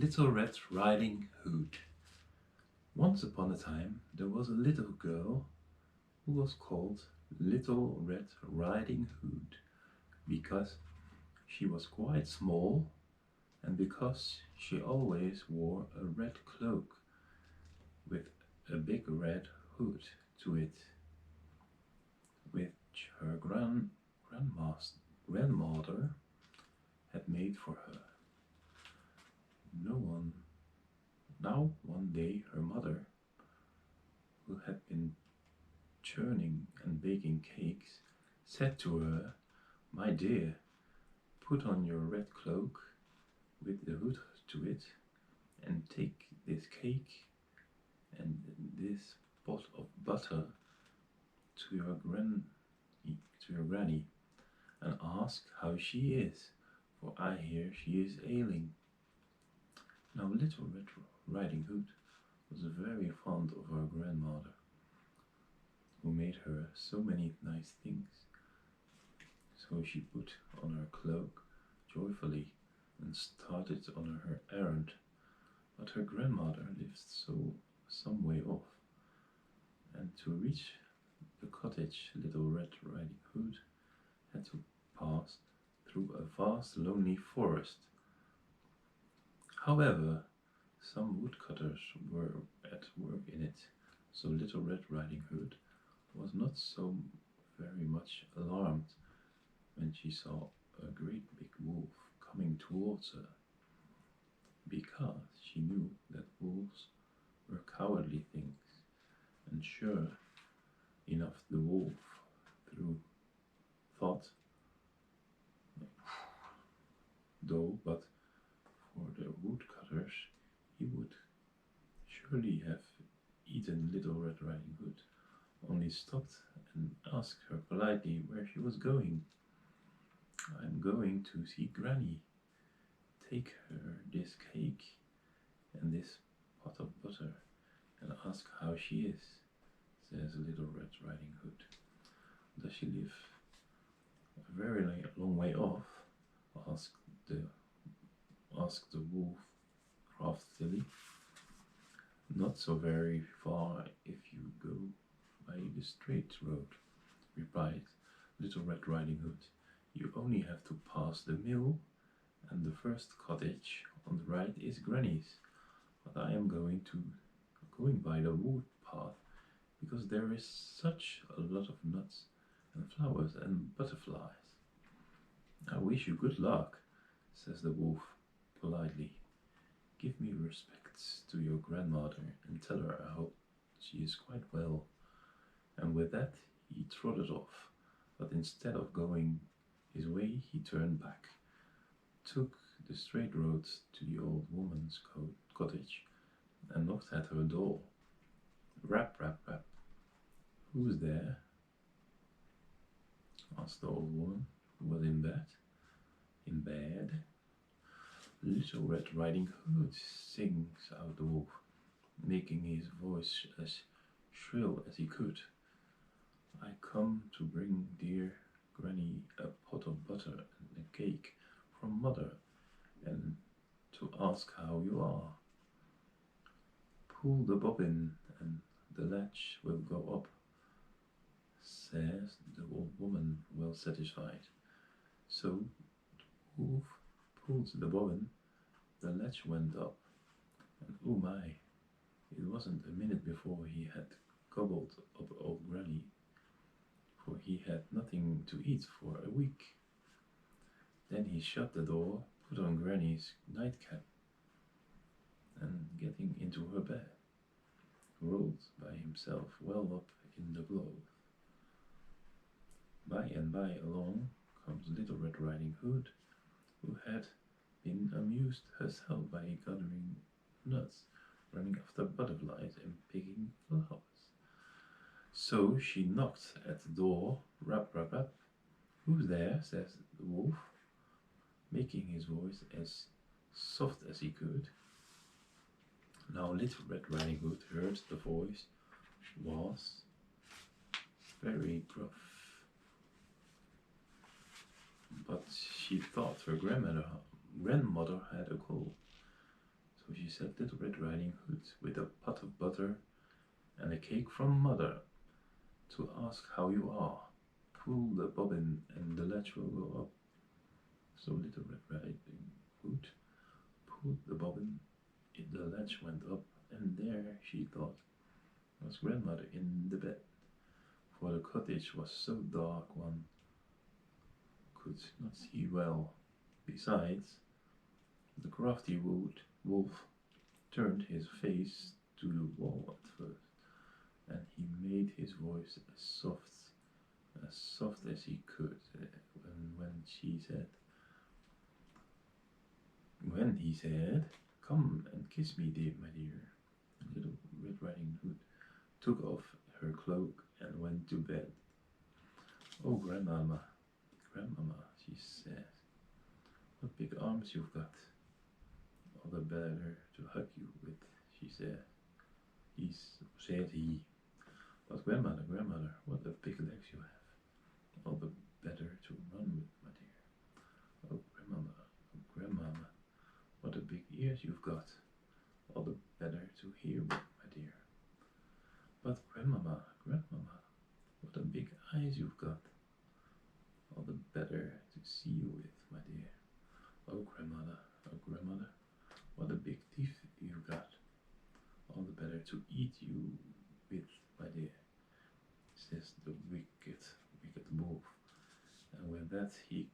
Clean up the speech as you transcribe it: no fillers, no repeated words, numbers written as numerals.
Little Red Riding Hood. Once upon a time there was a little girl who was called Little Red Riding Hood because she was quite small and because she always wore a red cloak with a big red hood to it, which her grandmother had made for her. One day her mother, who had been churning and baking cakes, said to her, "My dear, put on your red cloak with the hood to it and take this cake and this pot of butter to your granny and ask how she is, for I hear she is ailing." Now Little Red Riding Hood was very fond of her grandmother, who made her so many nice things. So she put on her cloak joyfully and started on her errand. But her grandmother lived some way off, and to reach the cottage Little Red Riding Hood had to pass through a vast lonely forest. However, some woodcutters were at work in it, so Little Red Riding Hood was not so very much alarmed when she saw a great big wolf coming towards her, because she knew that wolves were cowardly things, and sure enough the wolf thought, but for the woodcutters he would surely have eaten Little Red Riding Hood, only stopped and asked her politely where she was going. "I'm going to see Granny. Take her this cake and this pot of butter and ask how she is," says Little Red Riding Hood. "Does she live a very long way off?" asked the wolf craftily. "Not so very far if you go by the straight road," replied Little Red Riding Hood. "You only have to pass the mill, and the first cottage on the right is Granny's. But I am going by the wood path because there is such a lot of nuts and flowers and butterflies." "I wish you good luck," says the wolf politely. "Give me respects to your grandmother and tell her I hope she is quite well." And with that he trotted off, but instead of going his way he turned back, took the straight road to the old woman's cottage and knocked at her door. Rap, rap, rap. "Who's there?" asked the old woman, who was in bed. "In bed?" "Little Red Riding Hood," sings out the wolf, making his voice as shrill as he could. "I come to bring dear Granny a pot of butter and a cake from Mother, and to ask how you are. Pull the bobbin and the latch will go up," says the old woman, well satisfied. So the wolf pulled the bobbin, the latch went up, and oh my, it wasn't a minute before he had gobbled up old Granny, for he had nothing to eat for a week. Then he shut the door, put on Granny's nightcap, and getting into her bed, rolled by himself well up in the clothes. By and by along comes Little Red Riding Hood, who had been amused herself by gathering nuts, running after butterflies and picking flowers. So she knocked at the door. Rap, rap, rap. "Who's there?" says the wolf, making his voice as soft as he could. Now Little Red Riding Hood heard the voice was very gruff, but she thought her grandmother had a cold, So she said, Little Red Riding Hood, with a pot of butter and a cake from mother, to ask how you are. Pull the bobbin and the latch will go up. So Little Red Riding Hood pulled the bobbin, the latch went up, and there, she thought, was grandmother in the bed, for the cottage was so dark one could not see well. Besides, the crafty wolf turned his face to the wall at first, and he made his voice as soft as he could, when he said, "Come and kiss me, my dear." Little Red Riding Hood took off her cloak and went to bed. "Oh, Grandmama, she said, what big arms you've got. All the better to hug you with," she said. Said he. "But Grandmother, what the big legs you have. All the better to run with, my dear." "Oh, Grandmama, what the big ears you've got. All the better to hear with, my dear." "But Grandmama, what the big eyes you've got. All the better to see you with, my dear." "Oh, Grandmother, what the big teeth you've got. All the better to eat you with, my dear," says the wicked wolf. And with that he